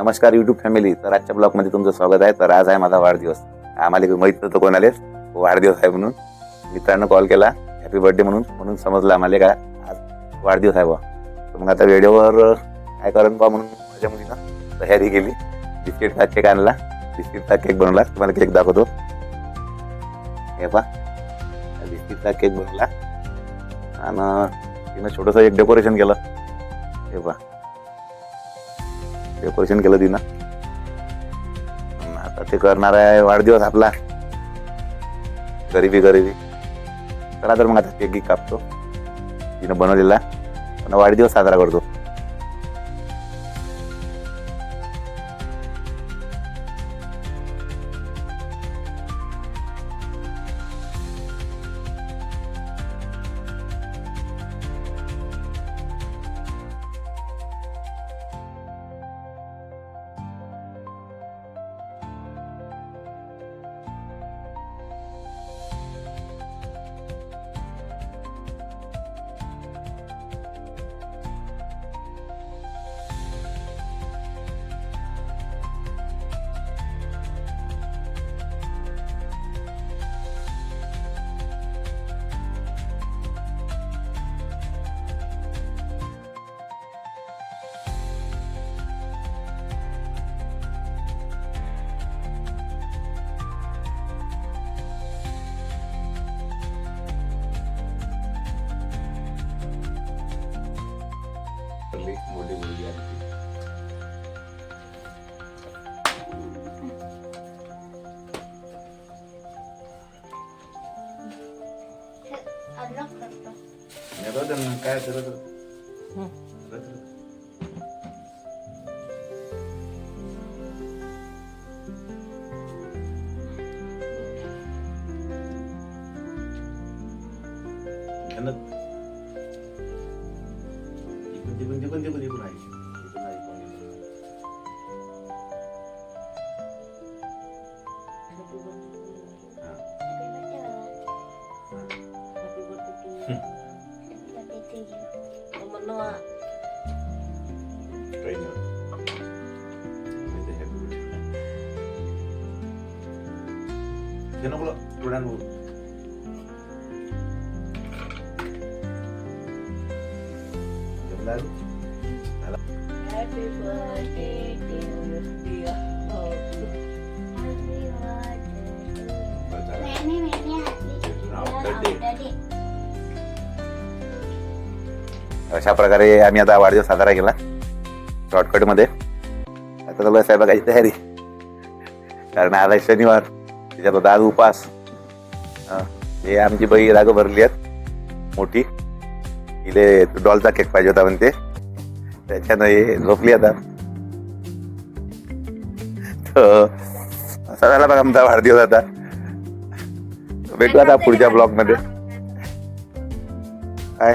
नमस्कार YouTube family. तर आजच्या ब्लॉगमध्ये तुमचं स्वागत आहे. तर आज आहे माझा वाढदिवस. आम्हाला माहित नव्हतं कोणाला वाढदिवस आहे म्हणून. मित्रांनो कॉल केला हॅपी बर्थडे म्हणून समजलं आम्हाला का आज वाढदिवस आहे बा. तर मग आता व्हिडिओवर काय करून बा म्हणून माझ्या मुलीनं तयारी केली. बिस्किटचा केक आणला, बिस्किटचा केक बनवला. तुम्हाला केक दाखवतो. हे पा बिस्किटचा केक बनवला आणि तिनं छोटंसं एक डेकोरेशन केलं. हे पा डेकोरेशन केलं तिनं. आता ते करणार आहे वाढदिवस आपला. गरिबी चला तर मग आता केक कापतो. तिनं बनवलेला आणि वाढदिवस साजरा करतो. मोठी मुलगी आहे. काय कोणती पण आहे. Happy birthday to you, dear. अशा प्रकारे आम्ही आता वाढदिवस साजरा केला शॉर्टकट मध्ये. आता चालू स्वयंपाकाची तयारी, कारण आज आहे शनिवार. त्याच्यात होता आज उपास. हे आमची बाई राग भरली आहेत मोठी. इले डॉलचा केक पाहिजे होता म्हणते, त्याच्यानं हे झोपली आता. तर असा झाला बघा आमचा वाढदिवस. आता भेटू आता पुढच्या ब्लॉग मध्ये. काय